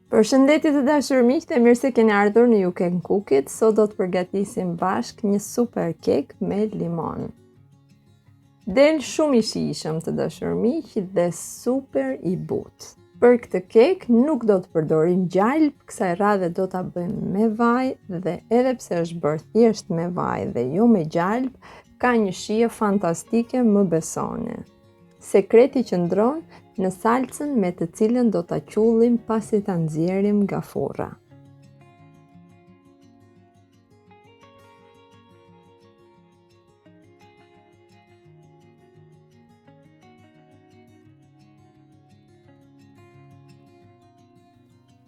Përshëndetje të dashur miq, dhe mirë se keni ardhur në Cookit. Sot do të përgatisim bashkë një super kek me limon. Del shumë i shijshëm të dashur miq dhe super i butë. Për këtë kek nuk do të përdorim gjalp, kësaj radhe do ta bëjmë me vaj dhe edhe pse është bërë thjesht me vaj dhe jo me gjalp, ka një shije fantastike, më besoni. Sekreti qëndron në salcen me të cilën do ta qullim pasi ta nxjerrim nga furra.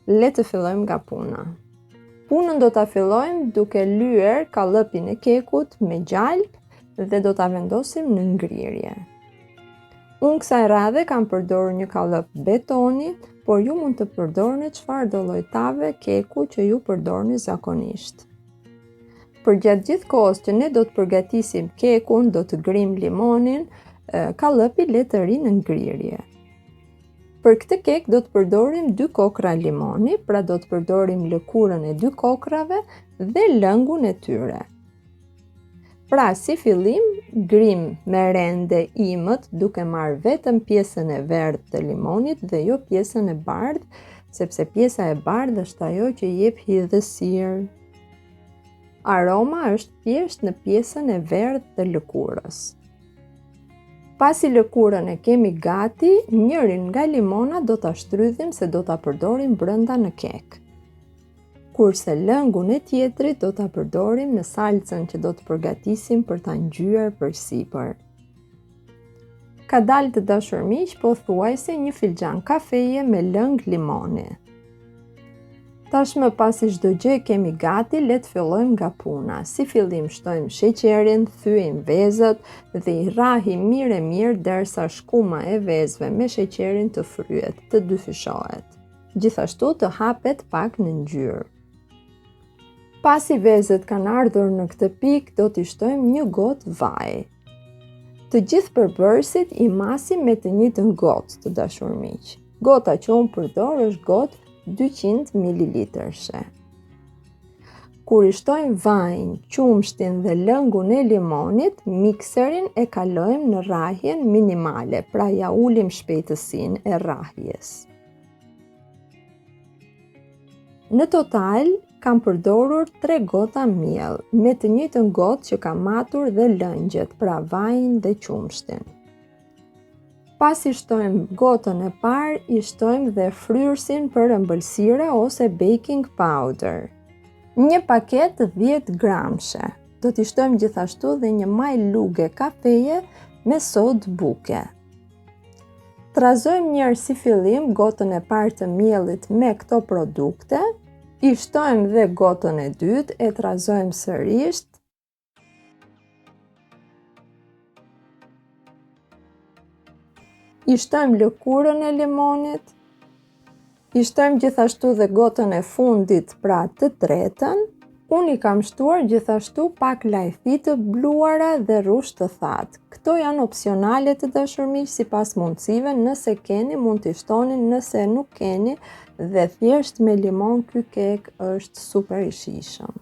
Le të fillojmë nga puna. Punën do ta fillojmë duke lyer kallëpin e kekut me gjalp dhe do ta vendosim në ngrirje. Unë kësaj radhe kam përdorur një kallëp betoni, por ju mund të përdorni çfaredolloje tave keku që ju përdorni zakonisht. Për gjatë gjithë kohës që ne do të përgatisim kekun, do të grim limonin, kallëpi le të rinë në ngrirje. Për këtë kek do të përdorim 2 kokrra limoni, pra do të përdorim lëkurën e 2 kokrave dhe lëngun e tyre. Pra, si fillim, grim me rende imët duke marrë vetëm pjesën e verdhë të limonit dhe jo pjesën e bardhë, sepse pjesa e bardhë është ajo që jep hidhësirë. Aroma është thjesht në pjesën e verdhë të lëkurës. Pasi lëkurën e kemi gati, njërin nga limona do ta shtrydhim se do ta përdorim brenda në kek. Kurse lëngun e tjetrit do ta përdorim në salcen që do të përgatisim për ta ngjyer përsipër. Ka dalë të dashur miq, pothuajse 1 filxhan kafeje me lëng limoni. Tashmë pasi çdo gjë kemi gati, le të fillojmë nga puna. Si fillim shtojmë sheqerin, thyejmë vezët dhe I rrahim mirë derisa shkuma e vezëve me sheqerin të fryhet, të dyfishohet. Gjithashtu të hapet pak në ngjyrë. Pasi vezët kanë ardhur në këtë pikë, do t'i shtojmë 1 gotë vaj. Të gjithë përbërësit I masim me të njëjtën gotë, të dashur miq. Gota që unë përdor është gotë 200 ml. Kur I shtojmë vajin, qumeshtin dhe lëngun e limonit, mikserin e kalojmë në rrahjen minimale, pra ja ulim shpejtësinë e rrahjes. Në total kam përdorur 3 gota miell, me të njëjtën gotë që kam matur dhe lëngjet, pra vajin dhe qumeshtin. Pas I shtojmë gotën e parë, I shtojmë dhe fryrsin për ëmbëlsire ose baking powder. 1 paketë 10 gramshe. Do t'i shtojmë gjithashtu dhe 1 maj luge kafeje me sodë buke. Trazojmë njërë si fillim gotën e parë të miellit me këto produkte, I shtojmë dhe gotën e dytë, e trazojmë sërish. I shtojmë lëkurën e limonit, I shtojmë gjithashtu dhe gotën e fundit, pra të tretën. Unë I kam shtuar gjithashtu pak lajthi të bluara dhe rrushë të thatë. Këto janë opsionale të dashur miq, sipas mundësive, nëse keni mund t'i shtoni, nëse nuk keni, dhe thjesht me limon ky kek është super I shijshëm.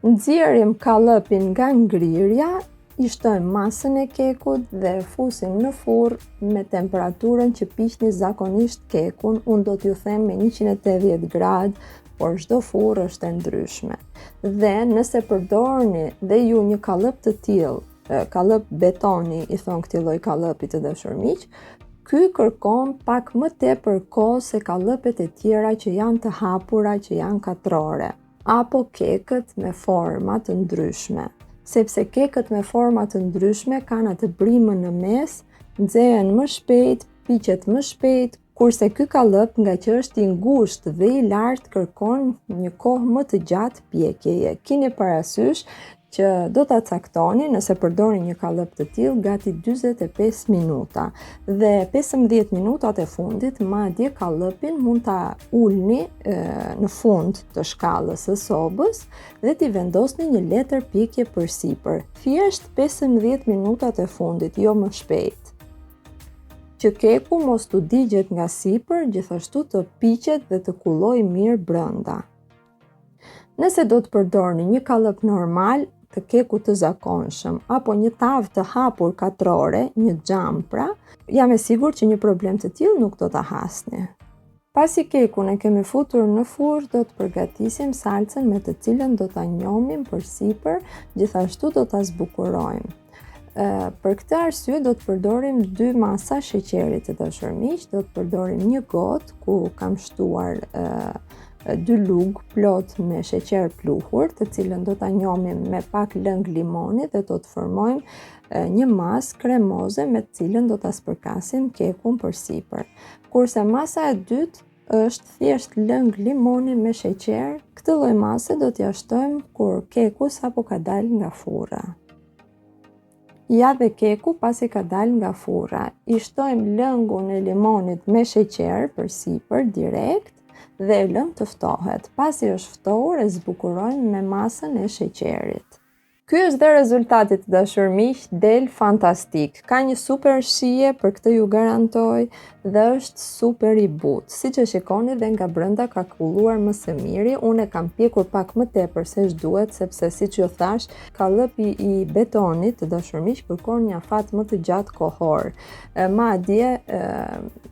Nxjerrim kallëpin nga ngrirja, I shtojmë masën e kekut dhe fusim në furrë me temperaturën që piqni zakonisht kekun. Unë do t'ju them me 180 gradë, por çdo furrë është e ndryshme. Dhe nëse përdorni dhe ju një kallëp të tillë, kallëp betoni I thon këtij lloj kallëpi të dashur miq, ky kërkon pak më tepër kohë se kallëpet e tjera që janë të hapura, që janë katrore, apo kekët me forma të ndryshme. Sepse kekët me forma të ndryshme kanë atë brimën në mes, nxehen më shpejt, piqet më shpejt, kurse ky kallëp nga që është I ngushtë dhe I lartë kërkon një kohë më të gjatë pjekjeje. Keni parasysh që do ta caktoni nëse përdorni një kallëp të tillë gati 45 minuta dhe 15 minutat e fundit madje kallëpin mund ta ulni në fund të shkallës së sobës dhe t'i vendosni një letër pjekje përsipër. Thjesht 15 minutat e fundit, jo më shpejt. Që keku mos t'u digjet nga sipër, gjithashtu të piqet dhe të kullojë mirë brenda. Nëse do të përdorni një kallëp normal të kekut të zakonshëm apo një tavë të hapur katrore, një xham pra, jam e sigurt që një problem të tillë nuk do ta hasni. Pasi kekun e kemi futur në furrë, do të përgatisim salcen me të cilën do ta njomim përsipër, gjithashtu do ta zbukurojmë. Për këtë arsye do të përdorim 2 masa sheqerit të dashur miq, do të përdorim një gotë ku kam shtuar 2 lugë plot me sheqer pluhur, të cilën do ta njomim me pak lëng limoni dhe do të formojmë një masë kremoze me të cilën do ta spërkasim kekun përsipër. Kurse masa e dytë është thjesht lëng limoni me sheqer. Këtë lloj mase do t'ja shtojmë kur keku sapo ka dalë nga furra. Ja dhe keku pasi ka dalë nga furra, i shtojmë lëngun e limonit me sheqer përsipër direkt dhe e lëm të ftohet. Pasi është ftohur, e zbukurojmë me masën e sheqerit. Ky është dhe rezultati të dashur miq, del fantastik. Ka një super shije, për këtë ju garantoj, dhe është super i butë. Siç e shikoni dhe nga brenda ka kulluar më së miri. Unë e kam pjekur pak më tepër se ç'duhet, sepse siç ju thash, kallëpi i betonit të dashur miq kërkon një afat më të gjatë kohor. Madje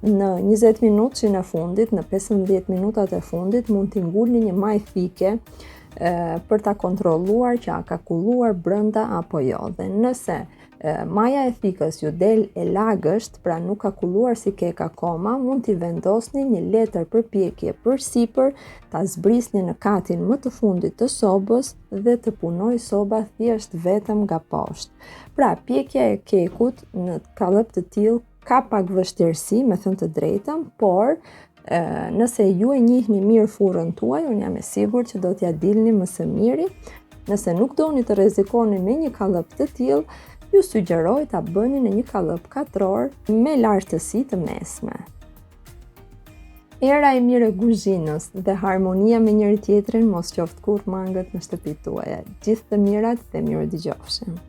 në 20 minutëshin e fundit, në 15 minutat e fundit mund t'i ngulni një maj thike për ta kontrolluar që a ka kulluar brenda apo jo. Dhe nëse maja e thikës ju del e lagësht, pra nuk ka kulluar si kek akoma, mund t'i vendosni një letër përpjekje përsipër, ta zbrisni në katin më të fundit të sobës dhe të punoj soba thjesht vetëm nga poshtë. Pra, pjekja e kekut në kallëp të tillë ka pak vështirësi, me thënë të drejtën, por nëse ju e njihni mirë furrën tuaj, unë jam e sigurt që do t'ja dilni më së miri. Nëse nuk doni të rrezikoni me një kallëp të tillë, ju sugjeroj ta bëni në një kallëp katror me lartësi të mesme. Era e mirë e kuzhinës dhe harmonia me njëri tjetrin mos qoftë kurrë mangët në shtëpitë tuaja. Gjithë të mirat dhe mirë dëgjofshim.